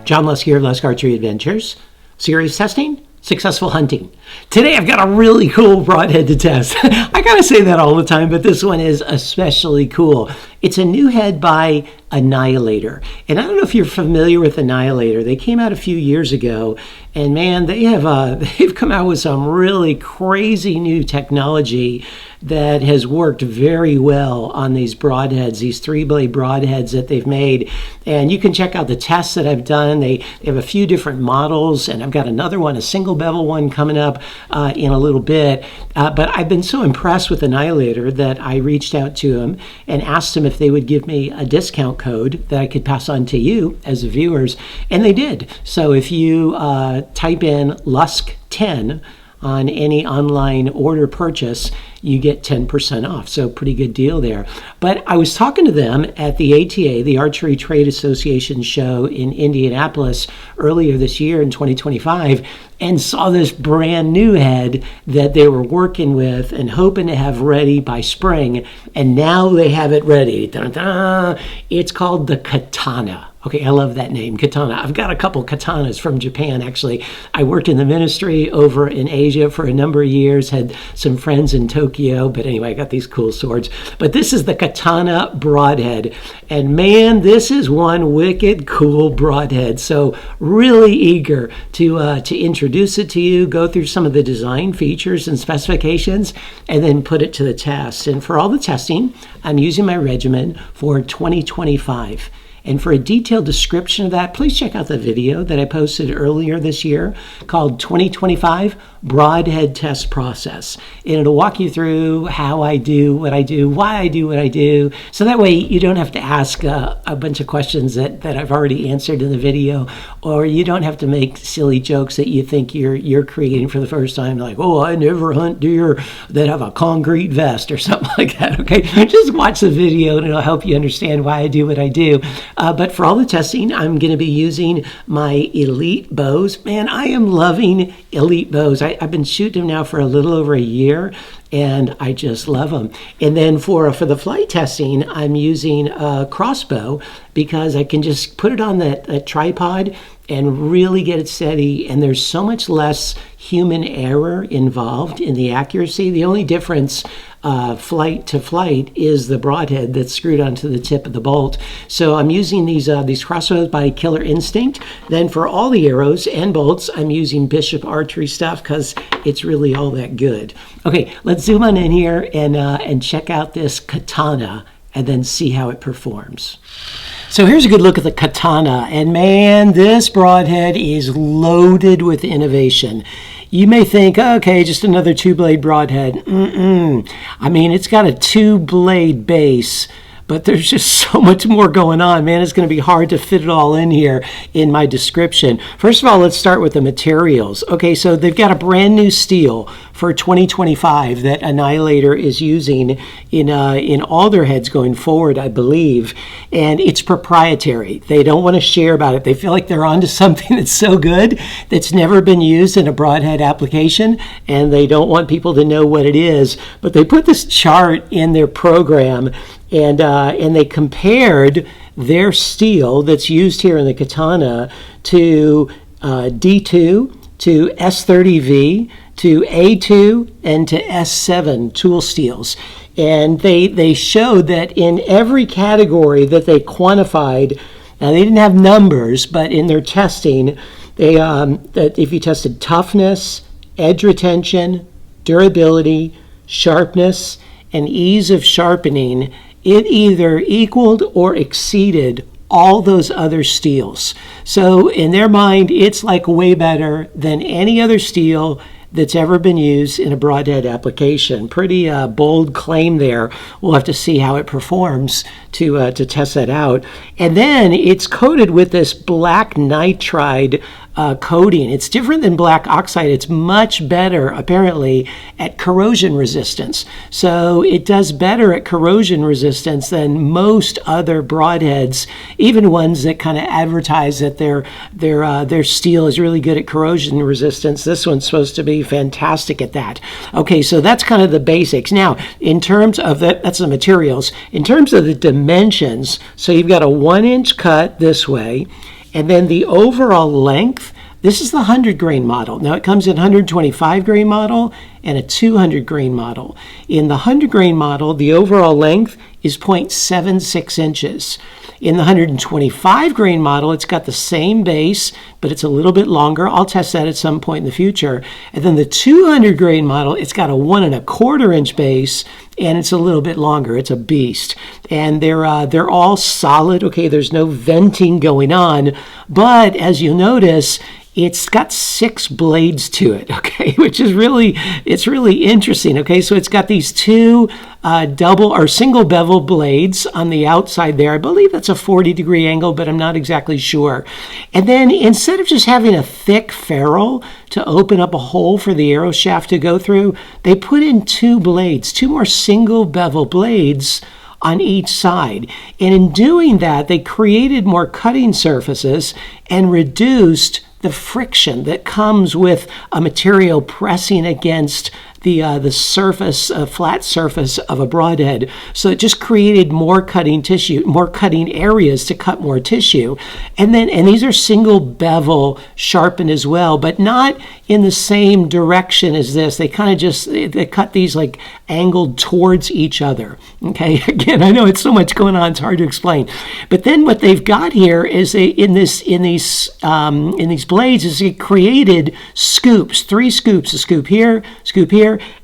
John Lusk here of Lusk Archery Adventures. Serious testing, successful hunting. Today I've got a really cool broadhead to test. I gotta say that all the time, but this one is especially cool. It's a new head by Annihilator. And I don't know if you're familiar with Annihilator. They came out a few years ago, and man, they've come out with some really crazy new technology that has worked very well on these broadheads, these 3-blade broadheads that they've made. And you can check out the tests that I've done. They have a few different models, and I've got another one, a single bevel one, coming up in a little bit. But I've been so impressed with Annihilator that I reached out to them and asked them if they would give me a discount code that I could pass on to you as the viewers, and they did. So if you type in Lusk10 on any online order purchase, you get 10% off. So pretty good deal there. But I was talking to them at the ATA, the Archery Trade Association show in Indianapolis earlier this year in 2025, and saw this brand new head that they were working with and hoping to have ready by spring. And now they have it ready. Dun-dun-dun. It's called the Katana. Okay, I love that name, Katana. I've got a couple katanas from Japan, actually. I worked in the ministry over in Asia for a number of years, had some friends in Tokyo, but anyway, I got these cool swords. But this is the Katana broadhead, and man, this is one wicked cool broadhead. So really eager to introduce it to you, go through some of the design features and specifications, and then put it to the test. And for all the testing, I'm using my regimen for 2025. And for a detailed description of that, please check out the video that I posted earlier this year called 2025 Broadhead Test Process. And it'll walk you through how I do what I do, why I do what I do. So that way you don't have to ask a bunch of questions that I've already answered in the video, or you don't have to make silly jokes that you think you're creating for the first time, like, oh, I never hunt deer that have a concrete vest or something like that, okay? Just watch the video and it'll help you understand why I do what I do. But for all the testing, I'm going to be using my Elite bows. Man, I am loving Elite bows. I've been shooting them now for a little over a year, and I just love them. And then for the flight testing, I'm using a crossbow because I can just put it on that tripod and really get it steady, and there's so much less human error involved in the accuracy. The only difference flight to flight is the broadhead that's screwed onto the tip of the bolt. So I'm using these crossbows by Killer Instinct. Then for all the arrows and bolts, I'm using Bishop Archery stuff because it's really all that good. Okay, let's zoom on in here and check out this Katana and then see how it performs. So here's a good look at the Katana, and man, this broadhead is loaded with innovation. You may think, okay, just another 2-blade broadhead. I mean, it's got a 2-blade base, but there's just so much more going on, man. It's going to be hard to fit it all in here in my description. First of all, let's start with the materials. Okay, so they've got a brand new steel for 2025 that Annihilator is using in all their heads going forward, I believe, and it's proprietary. They don't want to share about it. They feel like they're onto something that's so good that's never been used in a broadhead application, and they don't want people to know what it is. But they put this chart in their program, and they compared their steel that's used here in the Katana to D2, to S30V, to A2, and to S7 tool steels. And they showed that in every category that they quantified, now they didn't have numbers, but in their testing, that if you tested toughness, edge retention, durability, sharpness, and ease of sharpening, it either equaled or exceeded all those other steels. So in their mind, it's like way better than any other steel that's ever been used in a broadhead application. Pretty bold claim there. We'll have to see how it performs to test that out. And then it's coated with this black nitride coating. It's different than black oxide. It's much better, apparently, at corrosion resistance. So it does better at corrosion resistance than most other broadheads, even ones that kind of advertise that their steel is really good at corrosion resistance. This one's supposed to be fantastic at that. Okay, so that's kind of the basics. Now, in terms of that's the materials. In terms of the dimensions, so you've got a 1-inch cut this way, And then the overall length, this is the 100 grain model. Now it comes in 125 grain model and a 200 grain model. In the 100 grain model, the overall length is 0.76 inches. In the 125 grain model, it's got the same base, but it's a little bit longer. I'll test that at some point in the future. And then the 200 grain model, it's got a 1¼ inch base, and it's a little bit longer. It's a beast. And they're all solid. Okay, there's no venting going on. But as you notice, it's got 6 blades to it, okay, which is it's really interesting, okay? So it's got these 2 double or single bevel blades on the outside there. I believe that's a 40-degree angle, but I'm not exactly sure. And then instead of just having a thick ferrule to open up a hole for the arrow shaft to go through, they put in 2 blades, 2 more single bevel blades on each side. And in doing that, they created more cutting surfaces and reduced the friction that comes with a material pressing against the surface, flat surface of a broadhead. So it just created more cutting tissue, more cutting areas to cut more tissue. And these are single bevel sharpened as well, but not in the same direction as this. They kind of they cut these like angled towards each other. Okay, again, I know it's so much going on, it's hard to explain. But then what they've got here is in these blades is it created scoops, 3 scoops, a scoop here,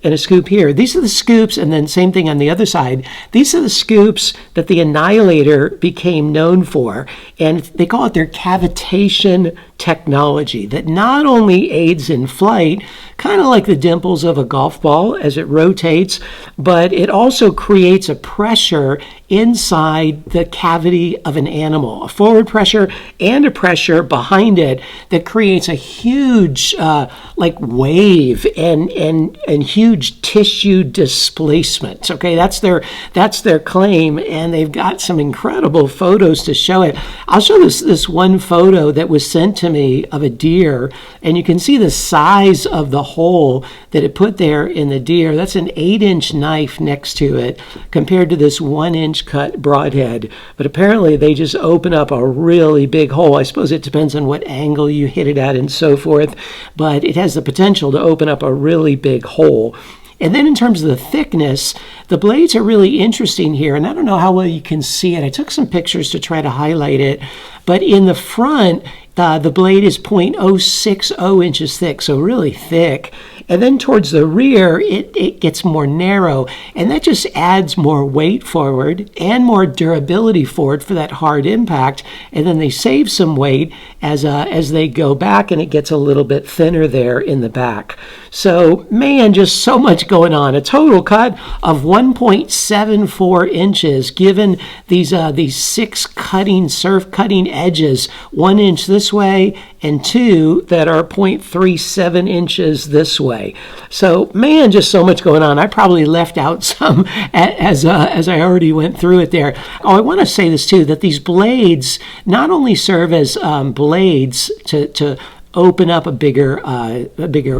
and a scoop here. These are the scoops, and then same thing on the other side. These are the scoops that the Annihilator became known for, and they call it their cavitation technology that not only aids in flight, kind of like the dimples of a golf ball as it rotates, but it also creates a pressure inside the cavity of an animal, a forward pressure and a pressure behind it that creates a huge like wave and huge tissue displacement. Okay, that's their claim, and they've got some incredible photos to show it. I'll show this one photo that was sent to me of a deer, and you can see the size of the hole that it put there in the deer. That's an 8-inch knife next to it compared to this 1-inch cut broadhead. But apparently they just open up a really big hole. I suppose it depends on what angle you hit it at and so forth, but it has the potential to open up a really big hole. And then in terms of the thickness, the blades are really interesting here, and I don't know how well you can see it. I took some pictures to try to highlight it, but in the front, the blade is 0.060 inches thick, so really thick. And then towards the rear, it gets more narrow, and that just adds more weight forward and more durability forward for that hard impact. And then they save some weight as they go back, and it gets a little bit thinner there in the back. So, man, just so much going on. A total cut of 1.74 inches, given these 6 surf cutting edges, 1 inch this way and 2 that are 0.37 inches this way. So, man, just so much going on. I probably left out some as I already went through it there. Oh, I want to say this too, that these blades not only serve as blades to open up a bigger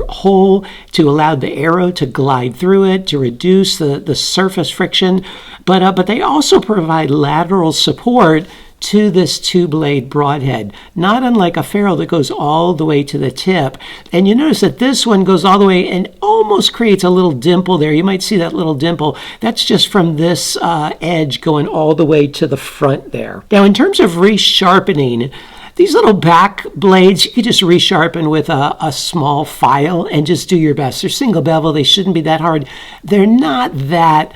hole to allow the arrow to glide through it, to reduce the surface friction, but they also provide lateral support to this 2-blade broadhead, not unlike a ferrule that goes all the way to the tip. And you notice that this one goes all the way and almost creates a little dimple there. You might see that little dimple. That's just from this edge going all the way to the front there. Now, in terms of resharpening, these little back blades, you could just resharpen with a small file and just do your best. They're single bevel. They shouldn't be that hard. They're not that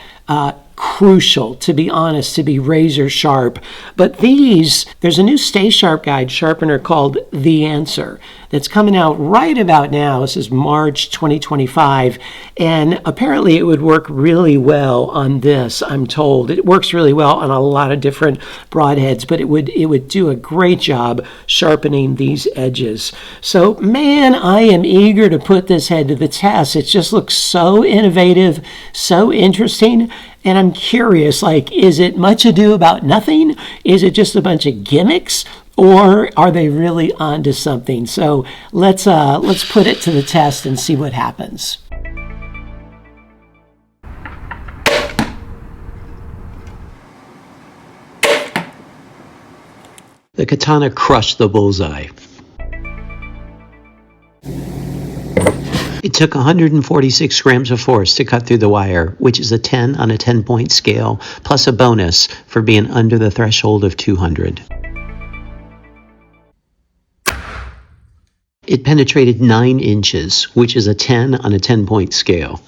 crucial, to be honest, to be razor sharp. But there's a new Stay Sharp Guide sharpener called The Answer that's coming out right about now. This is March 2025, and apparently it would work really well on this, I'm told. It works really well on a lot of different broadheads, but it would do a great job sharpening these edges. So, man, I am eager to put this head to the test. It just looks so innovative, so interesting. And I'm curious, like, is it much ado about nothing? Is it just a bunch of gimmicks? Or are they really onto something? So let's put it to the test and see what happens. The Katana crushed the bullseye. It took 146 grams of force to cut through the wire, which is a 10 on a 10-point scale, plus a bonus for being under the threshold of 200. It penetrated 9 inches, which is a 10 on a 10-point scale.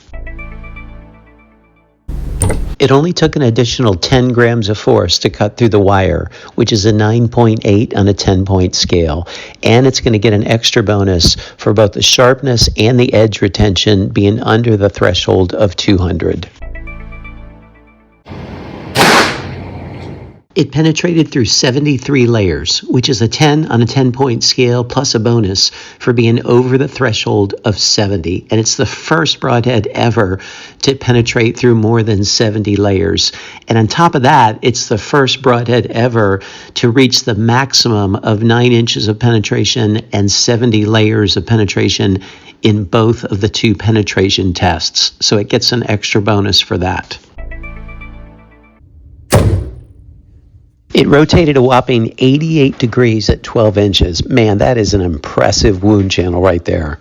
It only took an additional 10 grams of force to cut through the wire, which is a 9.8 on a 10-point scale. And it's going to get an extra bonus for both the sharpness and the edge retention being under the threshold of 200. It penetrated through 73 layers, which is a 10 on a 10-point scale plus a bonus for being over the threshold of 70. And it's the first broadhead ever to penetrate through more than 70 layers. And on top of that, it's the first broadhead ever to reach the maximum of 9 inches of penetration and 70 layers of penetration in both of the 2 penetration tests. So it gets an extra bonus for that. It rotated a whopping 88 degrees at 12 inches. Man, that is an impressive wound channel right there.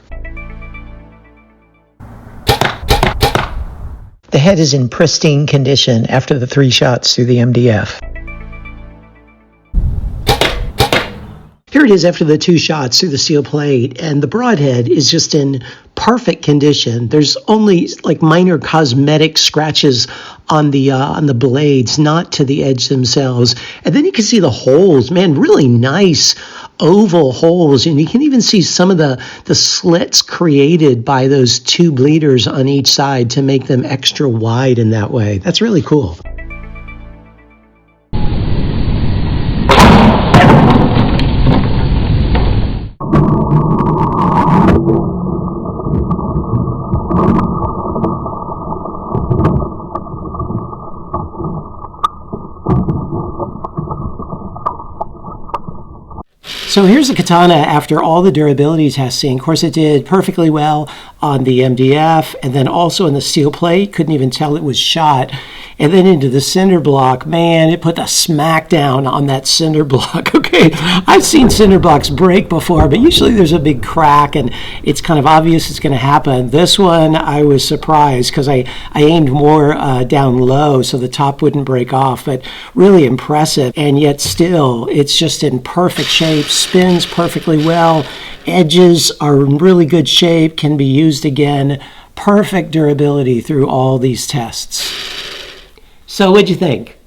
The head is in pristine condition after the 3 shots through the MDF. Here it is after the 2 shots through the steel plate, and the broadhead is just in perfect condition. There's only like minor cosmetic scratches on the blades, not to the edge themselves. And then you can see the holes, man, really nice oval holes, and you can even see some of the slits created by those 2 bleeders on each side to make them extra wide in that way. That's really cool. So here's the Katana after all the durability testing. Of course, it did perfectly well on the MDF and then also in the steel plate. Couldn't even tell it was shot. And then into the cinder block, man, it put the smack down on that cinder block. Okay, I've seen cinder blocks break before, but usually there's a big crack and it's kind of obvious it's going to happen. This one, I was surprised because I aimed more down low so the top wouldn't break off, but really impressive. And yet still, it's just in perfect shape, spins perfectly well, edges are in really good shape, can be used again, perfect durability through all these tests. So what'd you think?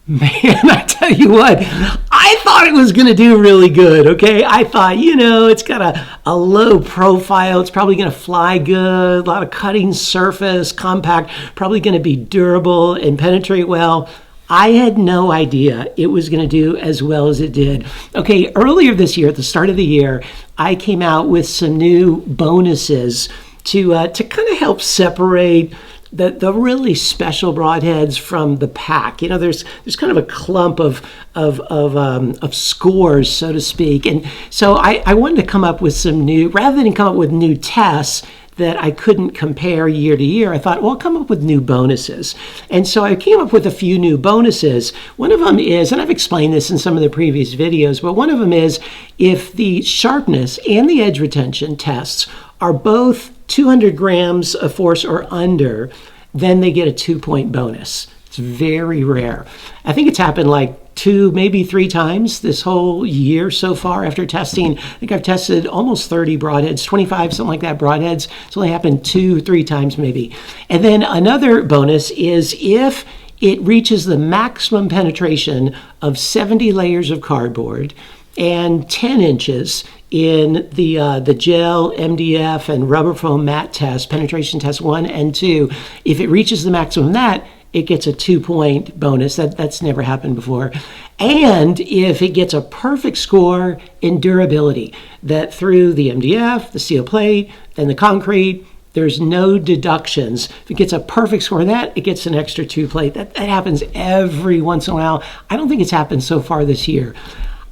Man, I tell you what, I thought it was going to do really good, okay? I thought, it's got a low profile. It's probably going to fly good, a lot of cutting surface, compact, probably going to be durable and penetrate well. I had no idea it was going to do as well as it did. Okay, earlier this year, at the start of the year, I came out with some new bonuses to kind of help separate the really special broadheads from the pack. There's kind of a clump of scores, so to speak. And so I wanted to come up with some new, rather than come up with new tests that I couldn't compare year to year, I thought, well, I'll come up with new bonuses. And so I came up with a few new bonuses. One of them is, and I've explained this in some of the previous videos, but one of them is if the sharpness and the edge retention tests are both 200 grams of force or under, then they get a 2-point bonus. It's very rare. I think it's happened like 2, maybe 3 times this whole year so far after testing. I think I've tested almost 30 broadheads, 25, something like that, broadheads. It's only happened 2, 3 times maybe. And then another bonus is if it reaches the maximum penetration of 70 layers of cardboard and 10 inches in the gel, MDF, and rubber foam mat test, penetration test 1 and 2. If it reaches the maximum of that, it gets a 2-point bonus. That's never happened before. And if it gets a perfect score in durability, that through the MDF, the steel plate, and the concrete, there's no deductions. If it gets a perfect score in that, it gets an extra 2-plate. That happens every once in a while. I don't think it's happened so far this year.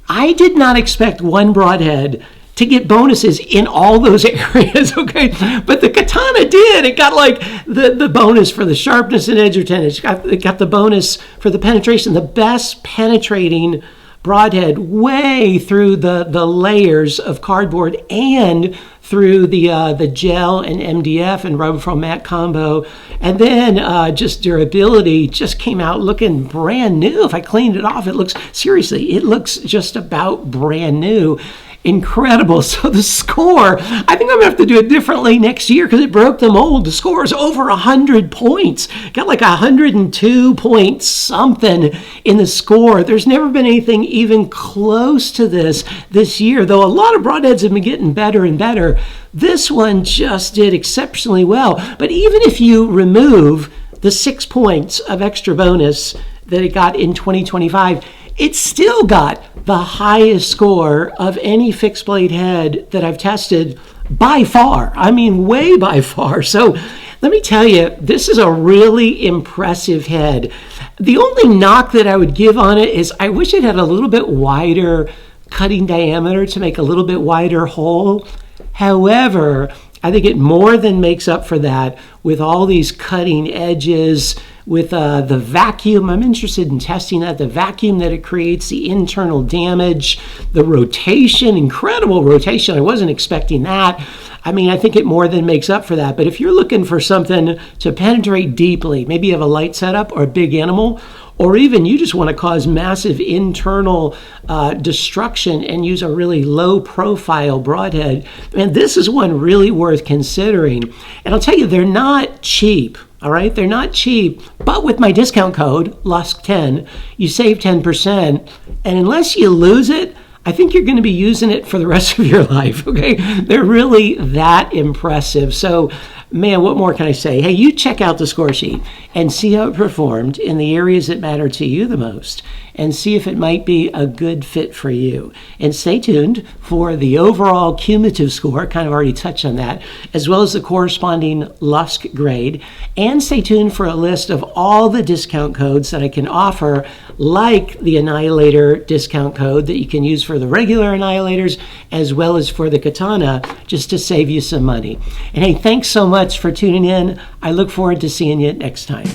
I did not expect one broadhead to get bonuses in all those areas, okay? But the Katana did. It got like the bonus for the sharpness and edge retention. It got the bonus for the penetration, the best penetrating Broadhead way through the layers of cardboard and through the gel and MDF and rubber foam mat combo. And then just durability just came out looking brand new. If I cleaned it off, it looks just about brand new. Incredible. So the score, I think I'm gonna have to do it differently next year because it broke the mold. The score is over 100 points. Got like 102 points something in the score. There's never been anything even close to this year, though a lot of broadheads have been getting better and better. This one just did exceptionally well. But even if you remove the 6 points of extra bonus that it got in 2025, it still got the highest score of any fixed blade head that I've tested by far. I mean, way by far. So let me tell you, this is a really impressive head. The only knock that I would give on it is I wish it had a little bit wider cutting diameter to make a little bit wider hole. However, I think it more than makes up for that with all these cutting edges, with the vacuum. I'm interested in testing that, the vacuum that it creates, the internal damage, the rotation, incredible rotation. I wasn't expecting that. I mean, I think it more than makes up for that. But if you're looking for something to penetrate deeply, maybe you have a light setup or a big animal, or even you just want to cause massive internal destruction and use a really low profile broadhead, and this is one really worth considering. And I'll tell you, they're not cheap. All right, they're not cheap, but with my discount code, LUSK10, you save 10%. And unless you lose it, I think you're going to be using it for the rest of your life, okay? They're really that impressive. So, man, what more can I say? Hey, you check out the score sheet and see how it performed in the areas that matter to you the most and see if it might be a good fit for you. And stay tuned for the overall cumulative score, kind of already touched on that, as well as the corresponding LUSK grade. And stay tuned for a list of all the discount codes that I can offer, like the Annihilator discount code that you can use for the regular Annihilators, as well as for the Katana, just to save you some money. And hey, thanks so much for tuning in. I look forward to seeing you next time.